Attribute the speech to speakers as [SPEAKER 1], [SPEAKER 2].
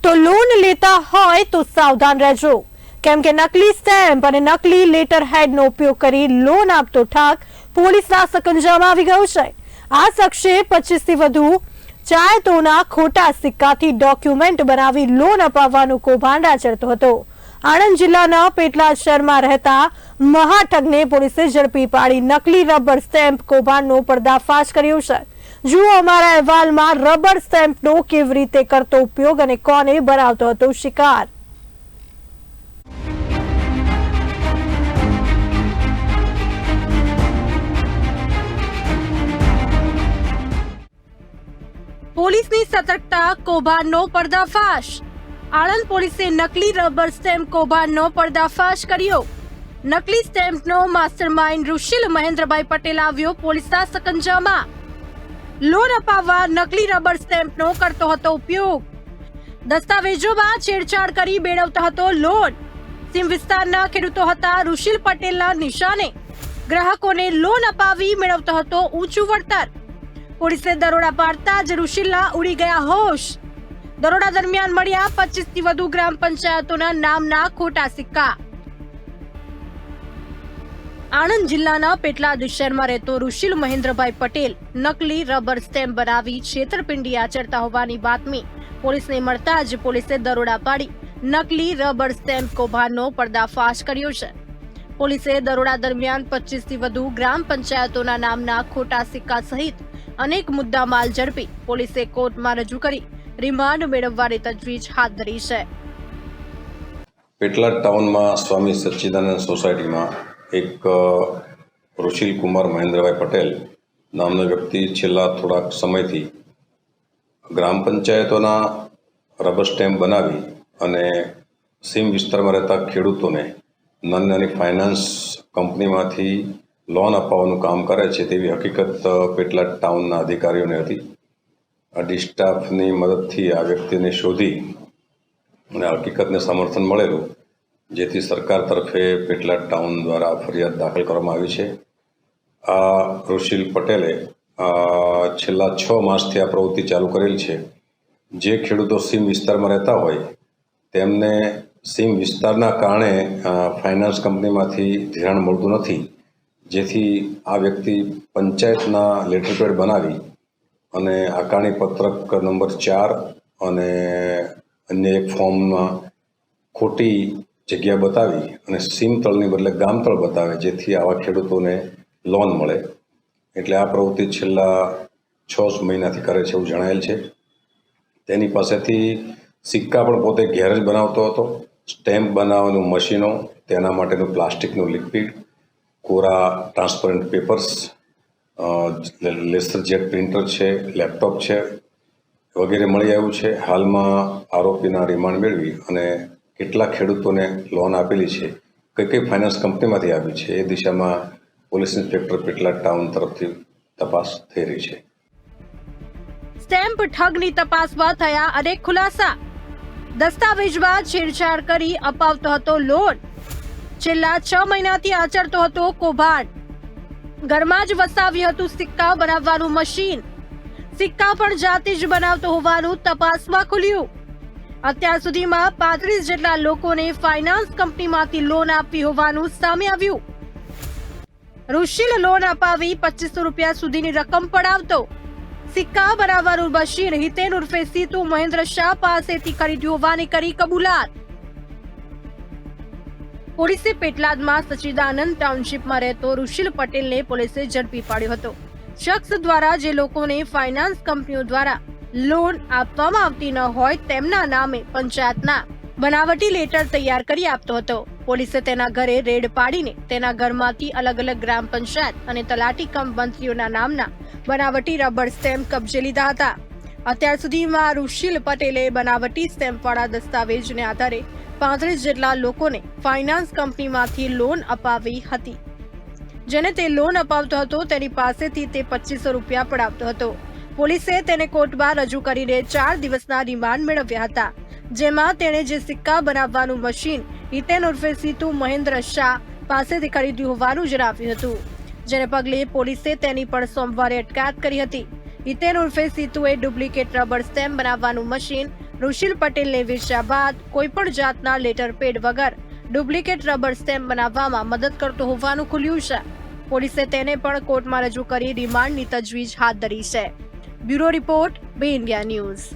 [SPEAKER 1] તો લોન લેતા હોય તો સાવધાન રહેજો, કેમ કે નકલી સ્ટેમ્પ અને નકલી લેટર હેડનો ઉપયોગ કરી લોન આપતો ઠાક પોલીસના સકંજામાં આવી ગયો છે। આ શખ્સે 25 થી વધુ જાયતોના ખોટા સિક્કાથી ડોક્યુમેન્ટ બનાવી લોન અપાવવાનું કૌભાંડ આચરતો હતો। આણંદ જિલ્લાના પેટલાદ શહેરમાં રહેતા મહાઠગને પોલીસે ઝડપી પાડી નકલી રબર સ્ટેમ્પ કૌભાંડનો પર્દાફાશ કર્યો છે। જુઓ અમારા અહેવાલમાં રબર સ્ટેમ્પનો કેવી રીતે કરતો ઉપયોગ અને કોને બનાવતો હતો શિકાર। પોલીસની સતર્કતા, કૌભાંડનો પર્દાફાશ। આણંદ પોલીસે નકલી રબર સ્ટેમ્પ કૌભાંડનો પર્દાફાશ કર્યો। નકલી સ્ટેમ્પનો માસ્ટરમાઇન્ડ ઋષિલ મહેન્દ્રભાઈ પટેલ આવ્યો પોલીસના સકંજામાં। લોન અપાવવા નકલી રબર સ્ટેમ્પનો કરતો હતો ઉપયોગ। દસ્તાવેજોમાં છેડછાડ કરી મેળવતો હતો લોન। સીમ વિસ્તારના ખેડૂતો હતા ઋષિલ પટેલના નિશાને। ગ્રાહકોને લોન અપાવી મેળવતો હતો ઊંચું વળતર। પોલીસે દરોડા પાડતા જ ઋષિલના ઉડી ગયા હોશ। દરોડા દરમિયાન મળ્યા 25 થી વધુ ગ્રામ પંચાયતોના નામના ખોટા સિક્કા। આણંદ જિલ્લાના પેટલાદ શહેરમાં રહેતો ઋષિલ મહેન્દ્રભાઈ પટેલ નકલી રબર સ્ટેમ્પ બનાવી છેતરપિંડી આચરતા હોવાની બાતમી પોલીસને મળતા જ પોલીસે દરોડા પાડી નકલી રબર સ્ટેમ્પ કૌભાંડનો પર્દાફાશ કર્યો છે। પોલીસે દરોડા દરમિયાન 25 થી વધુ ગ્રામ પંચાયતોના નામના ખોટા સિક્કા સહિત અનેક મુદ્દામાલ ઝડપી પોલીસે કોર્ટમાં રજૂ કરી રિમાન્ડ મેળવવાની તજવીજ હાથ ધરી છે।
[SPEAKER 2] પેટલાદ ટાઉનમાં સ્વામી સચ્ચિદાનંદ સોસાયટીમાં એક ઋષિલ કુમાર મહેન્દ્રભાઈ પટેલ નામનો વ્યક્તિ છેલ્લા થોડાક સમયથી ગ્રામ પંચાયતોના રબર સ્ટેમ્પ બનાવી અને સીમ વિસ્તારમાં રહેતા ખેડૂતોને નાની નાની ફાઇનાન્સ કંપનીમાંથી લોન અપાવવાનું કામ કરે છે તેવી હકીકત પેટલાદ ટાઉનના અધિકારીઓને હતી। ડી સ્ટાફની મદદથી આ વ્યક્તિને શોધી અને હકીકતને સમર્થન મળેલું, જેથી સરકાર તરફે પેટલાદ ટાઉન દ્વારા ફરિયાદ દાખલ કરવામાં આવી છે। આ ઋષિલ પટેલે છેલ્લા 6 માસથી આ પ્રવૃત્તિ ચાલુ કરેલ છે। જે ખેડૂતો સીમ વિસ્તારમાં રહેતા હોય તેમને સીમ વિસ્તારના કારણે ફાઇનાન્સ કંપનીમાંથી ધિરાણ મળતું નથી, જેથી આ વ્યક્તિ પંચાયતના લેટર પેડ બનાવી અને આકારણી પત્રક નંબર 4 અને અન્ય એક ફોર્મમાં ખોટી જગ્યા બતાવી અને સીમ તળની બદલે ગામતળ બતાવે, જેથી આવા ખેડૂતોને લોન મળે। એટલે આ પ્રવૃત્તિ છેલ્લા 6 મહિનાથી કરે છે એવું જણાયેલ છે। તેની પાસેથી સિક્કા પણ પોતે ઘેર જ બનાવતો હતો, સ્ટેમ્પ બનાવવાનું મશીનો, તેના માટેનું પ્લાસ્ટિકનું લિક્વિડ, કોરા transparent papers, laser jet printer છે, લેપટોપ છે વગેરે મળી આવ્યું છે। હાલમાં આરોપીના રિમાન્ડ મેળવી અને કેટલા ખેડૂતોને લોન આપેલી છે, કઈ કઈ ફાઇનાન્સ કંપનીમાંથી આપી છે, એ દિશામાં પોલીસ ઇન્સ્પેક્ટર પેટલાદ ટાઉન તરફથી તપાસ થઈ રહી છે।
[SPEAKER 1] સ્ટેમ્પ ઠગની તપાસમાં થયા અનેક ખુલાસા। દસ્તાવેજમાં છેડછાડ કરી અપાવતો હતો લોન। છેલ્લા 6 મહિનાથી આચરતો હતો કૌભાંડ। ઘરમાં જ વસાવ્યું હતું સિક્કા બનાવવાનું મશીન। સિક્કા પણ જાતે જ બનાવતો હોવાનું તપાસમાં ખુલ્યું। અત્યાર સુધીમાં 35 જેટલા લોકોને ફાઇનાન્સ કંપનીમાંથી લોન આપી હોવાનું સામે આવ્યું। ઋષિલ લોન અપાવી 2500 રૂપિયા સુધીની રકમ પડાવતો। સિક્કા બનાવવાનું મશીન હિતેન ઉર્ફે સીતુ મહેન્દ્ર શાહ પાસેથી ખરીદ્યું હોવાની કરી કબૂલાત। પોલીસે પેટલાદમાં સચ્ચિદાનંદ ટાઉનશીપમાં રહેતો ઋષિલ પટેલને પોલીસે ઝડપી પાડ્યો હતો। શખ્સ દ્વારા જે લોકોને ફાઇનાન્સ કંપનીઓ દ્વારા લોન આપવામાં આવતી ન હોય તેમના નામે પંચાયતના બનાવટી લેટર તૈયાર કરી આપતો હતો। પોલીસે તેના ઘરે રેડ પાડીને તેના ઘરમાંથી અલગ અલગ ગ્રામ પંચાયત અને તલાટી કમ મંત્રીઓના નામના બનાવટી રબર સ્ટેમ્પ કબજે લીધા હતા। અત્યાર સુધીમાં ઋષિલ પટેલે બનાવટી સ્ટેમ્પવાળા દસ્તાવેજને આધારે 35 જેટલા લોકોને ફાઇનાન્સ કંપનીમાંથી લોન અપાવી હતી। જેને તે લોન અપાવતો હતો તેની પાસેથી તે 2500 રૂપિયા પડાવતો હતો। પોલીસે તેને કોર્ટમાં રજૂ કરીને 4 દિવસના રિમાન્ડ મેળવ્યા હતા, જેમાં તેણે જે સિક્કા બનાવવાનું મશીન હિતેન ઉર્ફે સીતુ મહેન્દ્ર શાહ પાસેથી ખરીદ્યું હોવાનું જણાવ્યું હતું, જેને પગલે પોલીસે તેની પણ સોમવારે અટકાયત કરી હતી। હિતેન ઉર્ફે સીતુએ ડુપ્લિકેટ રબર સ્ટેમ્પ બનાવવાનું મશીન રુશિલ પટેલને વેચ્યા બાદ કોઈપણ જાતના લેટર પેડ વગર ડુપ્લિકેટ રબર સ્ટેમ્પ બનાવવામાં મદદ કરતો હોવાનું ખુલ્યું છે. પોલીસે તેને પણ કોર્ટમાં રજૂ કરી રિમાન્ડની તજવીજ હાથ ધરી છે. બ્યુરો રિપોર્ટ, બે ઇન્ડિયા ન્યૂઝ.